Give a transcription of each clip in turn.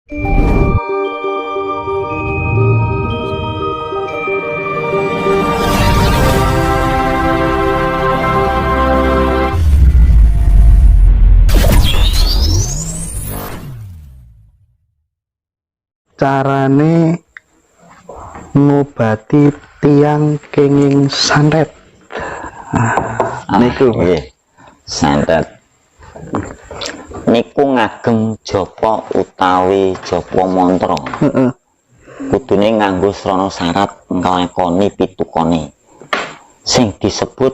Carane ngobati tiang kenging santet. Niku santet niku ngagem japa utawi japa mantra. Kudune nganggo srana syarat nglakoni pitukone sing disebut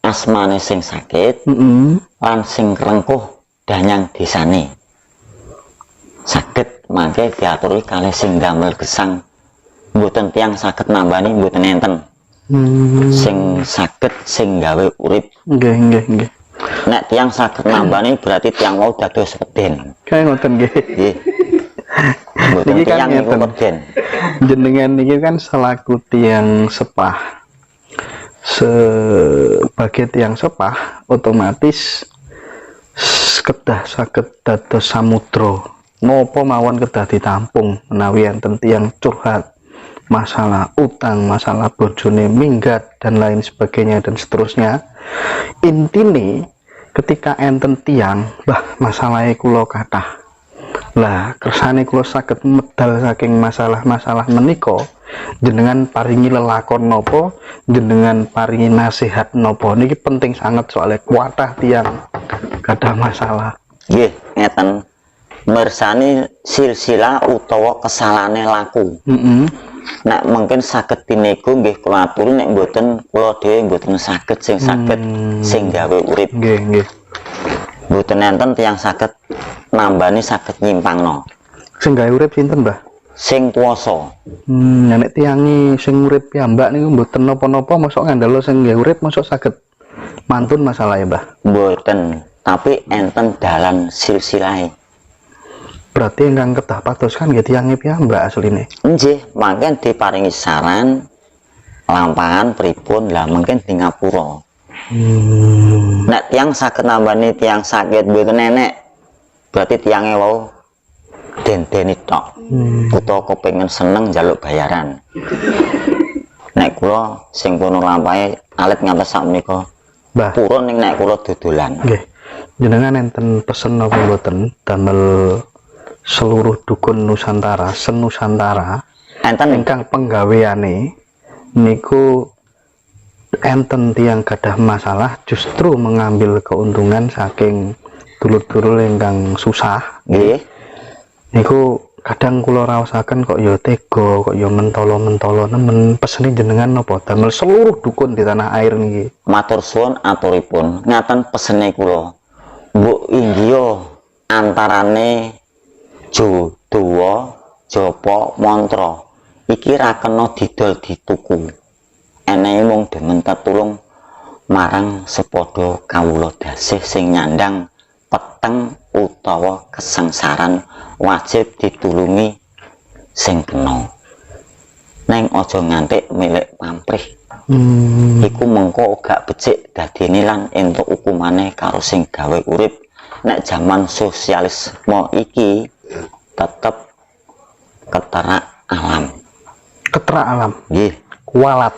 asmane sing sakit lan sing rengkuh danyang desane. Saged mangke diaturi kalih sing damel gesang mboten tiyang saged nambani mboten enten. Sing saged sing gawe urip. Nggih. Nek tiyang saged nambani berarti tiyang mau dados weden. Kae ngoten nggih. Nggih. Mboten tiyang niku weden. Jenengan niki kan selaku tiang sepah. Sebagai tiang sepah otomatis kedah saged dados samudra. Napa mawon kedah ditampung menawi enten tiyang curhat masalah utang, masalah bojone minggat dan lain sebagainya dan seterusnya. Intine ketika enten tiang, "Mbah, masalahe kula kathah." Lah, kersane kula saged medal saking masalah-masalah menika, jenengan paringi lelakon napa, jenengan paringi nasihat napa. Niki penting sangat soalnya kuatah tiang gadah masalah. Nggih, ngeten. Mersani silsilah utawa kesalane laku. Nek mungkin saged tineku nggih kula aturi, nek mboten kula dhewe mboten saged sing saged sing gawe urip. Nggih. Mboten enten tiyang saged nambani saged nyimpangno. Sing gawe urip sinten, Mbah? Sing kuwasa. Nek tiyangi sing urip piyambak niku mboten napa-napa, mosok ngandelo sing gawe urip mosok saged mantun masalahnya, Mbah? Mboten, tapi enten dalan silsilahe. Berarti ingkang kedah pados kan nggih tiyange piyambak asline. Nggih, mangken diparingi saran lampahan pripun lah mungkin di ngapura. Nek tiang saged nambani tiang sakit mboten enek, berarti tiange wau den-deni tok. Utawa kepengin seneng njaluk bayaran. Nek kula sing kono lampahe alit ngantos sakmenika. Mbah, purun ning nek kula dodolan. Nggih. Jenengan enten pesen napa mboten damel seluruh dukun Nusantara, senusantara enten ingkang penggaweane niku enten tiang gadah masalah justru mengambil keuntungan saking dulur-dulur ingkang susah. Nggih. Niku kadang kula raosaken kok ya tega, kok ya mentolo-mentolo nemen. Pesene jenengan napa damel seluruh dukun di tanah air niki? Matur suwun aturipun. Ngaten pesene kula. Mbok inggih antarane Jodowo, japa mantra iki ra kena didol dituku. Enehe mung demen tetulung marang sepadha kawula dasih sing nyandang peteng utawa kesengsaran wajib ditulungi sing kena. Neng aja ngantik milik pamrih. Iku mengko gak becik dadine lan entuk hukumane karo sing gawe urip. Nek zaman sosialisme iki tetep keterak alam. Keterak alam. Nggih, Kualat.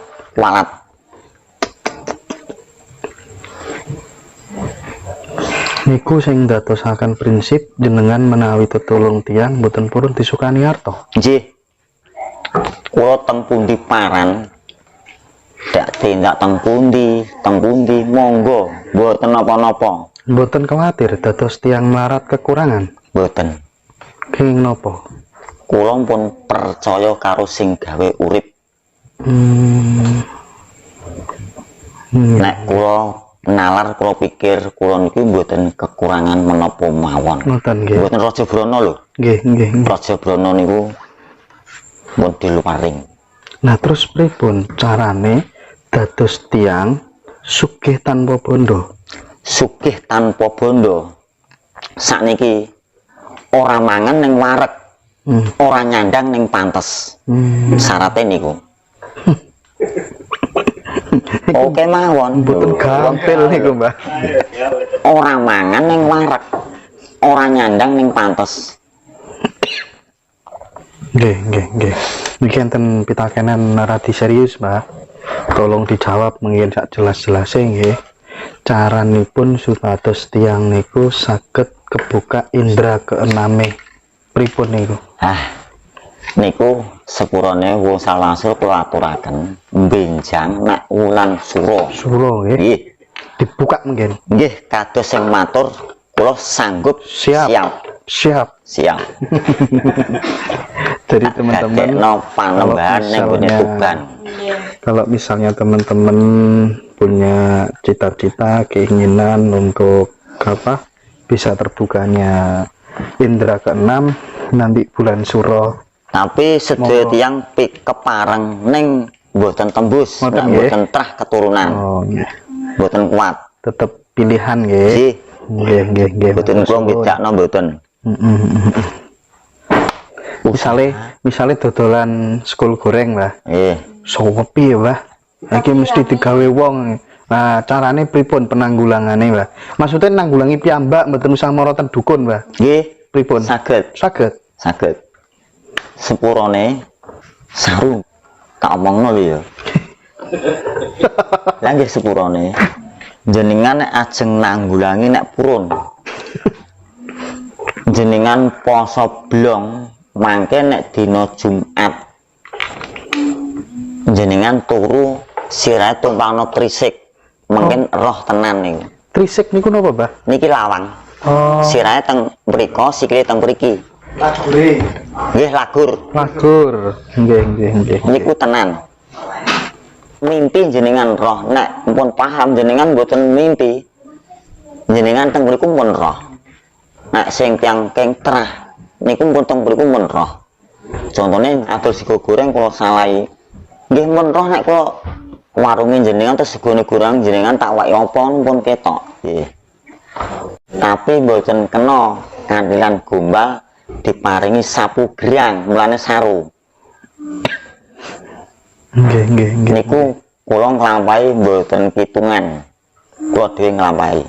Niku sing dadosaken prinsip jenengan menawi tetulung tiang mboten purun disukani harta. Nggih. Kula teng pundi paran dak tindak teng pundi monggo mboten napa-napa. Mboten kuwatir dados tiang melarat kekurangan. Mboten. Kenging napa? Kula pun percaya karo sing gawe urip. Nek kula nalar kula pikir kula niku mboten kekurangan menapa mawon. Ngoten nggih. Mboten Raja Brana lho. Nggih. Raja Brana niku mun diluparing. Nah terus pripun carane dados tiang sugih tanpa bondo? Sugih tanpa bondo. Sakniki ora mangan ning wareg. Ora nyandang ning pantes. Syaratnya niku. Oke mawon. Mboten gampil niku, Mbah. Ora mangan ning wareg. Ora nyandang ning pantes. Nggih. Niki enten pitakenan radi serius, Mbah. Tolong dijawab mungkin sak jelas-jelase nggih. Caranipun supados tiyang niku saged kebuka indra keename pripun niku? Niku sepurane wong salwasul kula aturaken benjang nek wulan sura. Sura nggih. Nggih. Dibuka mungkin. Nggih, kados sing matur kula sanggup Siap. Jadi teman-teman panembahan ning gone Tuban. Kalau misalnya teman-teman punya cita-cita, keinginan untuk apa bisa terbukanya indra keenam nanti bulan suro. Tapi sedaya tiyang kepareng ning mboten tembus, Ngoten nek nggih. mboten trah keturunan. Oh nggih. Mboten kuat. Tetap pilihan nggih. Nggih. Nggih. Mboten kula bedakno mboten. Misale dodolan sekul goreng, Mbah. Nggih. Sopi ya, Mbah. Iki mesti digawe wong. Nah, carane pripun penanggulangane, Mbah? Maksudnya nanggulangi piyambak mboten usah moroten dukun, Mbah. Nggih, Pripun? saged. Saged. Sepurane saru tak omongno lho ya. Lah nggih sepurane jenengan nek ajeng nanggulangi nek purun. Jenengan poso blong mangke nek dina Jumat. Jenengan turu sirahe tumpangno trisik. Mungkin roh tenan niku. Trisik niku napa, Mbah? Niki lawang. Oh, Sirahe teng mriko, sikile teng mriki. lagure. Nggih lagur. Lagur. Nggih. Niku tenan. Mimpi jenengan roh nek pun paham jenengan mboten mimpi. Jenengan teng mriku pun roh. Nek sing tiyang keng trah niku pun teng mriku pun roh. Contone atur sego goreng kula salahi. Nggih pun roh nek kula warunge jenengan terus segone goreng jenengan tak waki apa pun ketok. Nggih. Tapi mboten kena kandilan gombal diparingi sapu gerang mulane saru. Nggih. Niku kula nglampahi mboten kitungan. Kula dhewe nglampahi.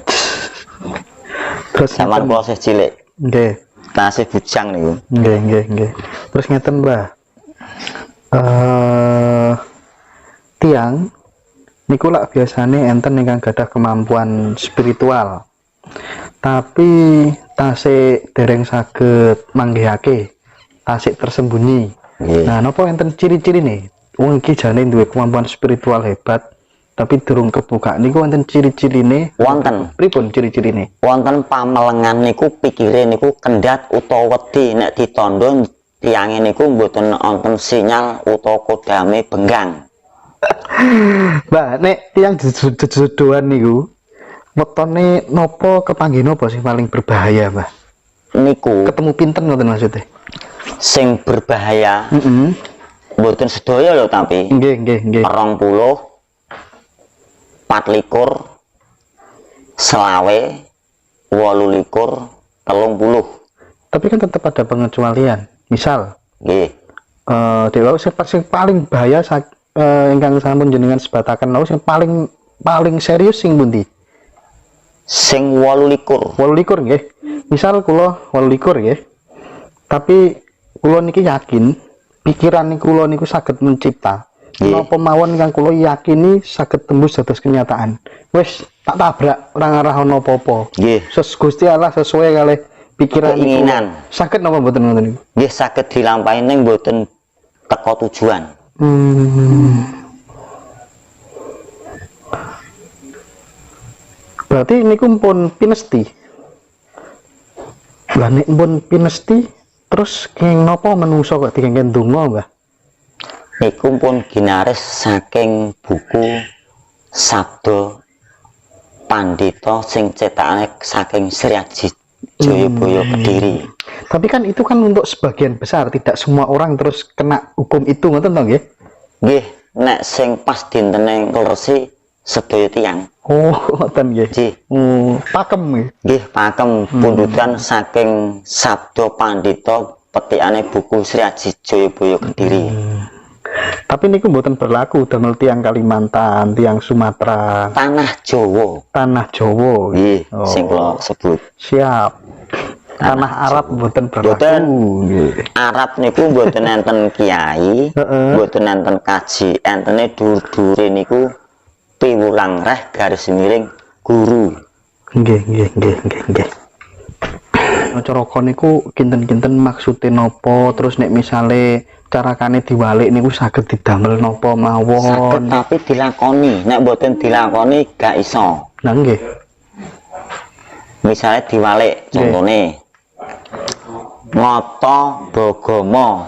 Terus Zaman kula isih cilik, nggih. tasih bujang niku. Nggih. Terus ngeten, Mbah. Tiang niku lak biasane enten ingkang gadah kemampuan spiritual. Tapi tasik dereng saged manggihake, tasik tersembunyi. Nggih. Nah, napa enten ciri-ciri nih? Wong iki jane duwe kemampuan spiritual hebat, tapi durung kebuka. Niku wonten ciri-cirine? Wonten. Pripun ciri-cirine? Wonten pamelengan niku pikire niku kendhat utawa wedi nek ditandha tiyange niku mboten wonten sinyal utawa kodame benggang. Mbak, nek tiyang jejodohan niku wetone napa kepanggih napa sing paling berbahaya, Mbah? Niku Ketemu pinten ngoten maksudnya? sing berbahaya mboten sedaya lho tapi Nggih. 20 24 selawe 28 30. Tapi kan tetap ada pengecualian. Misal, Nggih. dewa sing paling bahaya ingkang sampun jenengan sebataken lho sing paling serius sing pundi? Sing 28 28 nggih. Misal kula 28 nggih. Tapi kula niki yakin pikiran kula niku saged mencipta. Napa mawon ingkang kula yakini saged tembus dados kenyataan. Wis tak tabrak ora ngarah ana apa-apa. Nggih. Gusti Allah sesuai kalih pikiran Keinginan. Saged napa mboten ngoten niku? Nggih saged dilampahi ning mboten teko tujuan. Berarti niku pun pinesti. Lah nek pun pinesti terus kenging napa menungso kok dikengken donga, Mbah? Niku pun ginaris saking buku Sabda Pandita sing cetakane saking Sri Aji Jayabaya Kediri. Tapi kan itu kan untuk sebagian besar, tidak semua orang terus kena hukum itu, ngoten to nggih? Nggih, nek sing pas dintene Resi sedaya tiyang. Oh, ngoten nggih. Nggih. Pakem nggih. Nggih, pakem pundutan saking Sabda Pandita petikane buku Sri Aji Jayabaya Kediri. Tapi niku mboten berlaku damel tiang Kalimantan, tiang Sumatera, Tanah Jawa. tanah Jawa. Nggih, Oh. sing kula sebut. Siap. Tanah Arab mboten berlaku. Mboten. Nggih. Arab niku mboten enten kiai, mboten enten kaji, entene dur-dure niku piwulang reh garis miring guru. Nggih, nggih, nggih, nggih, nggih. Caraka niku kinten-kinten maksude napa, terus nek misale carakane diwalik niku saged didamel napa Saged mawon. tapi dilakoni, nek mboten dilakoni gak iso. Nah nggih. Misalnya diwalik, contone Ngata Bagama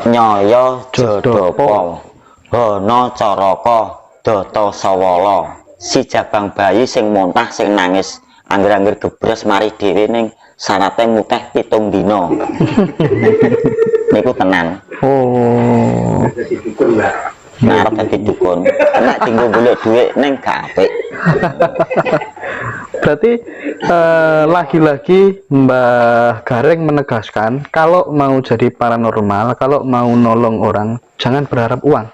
Nyaya Jodapa Hana Caraka Data Sawala si jabang bayi sing montah sing nangis angger-angger gebres mari dhewe ning sarate muteh 7 dina. Niku tenan. Oh. Ngarep dadi dukun. Nek tinggal golek dhuwit ning gak apik. Berarti lagi-lagi Mbah Gareng menegaskan kalau mau jadi paranormal, kalau mau nolong orang, jangan berharap uang.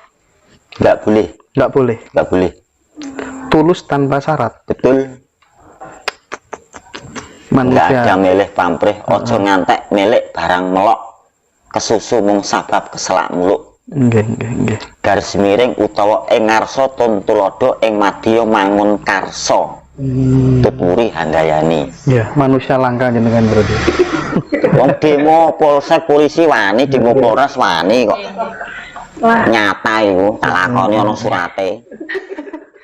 Nggak boleh, Nggak boleh. nggak boleh. Tulus tanpa syarat. Betul. Nggak Manusia. ada milih pamrih, ojo ngantek milik barang melok kesusu mung sabab keselak muluk. Nggih, nggih, nggih. Garis miring utawa ing ngarsa tun tulodo ing madya mangun karsa. Tuturi handayani. Ya, manusia langka jenengan berarti. Wong demo polsek polisi wani, demo polres wani kok. Nyata iku tak lakoni ana surate.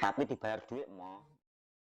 Tapi dibayar duit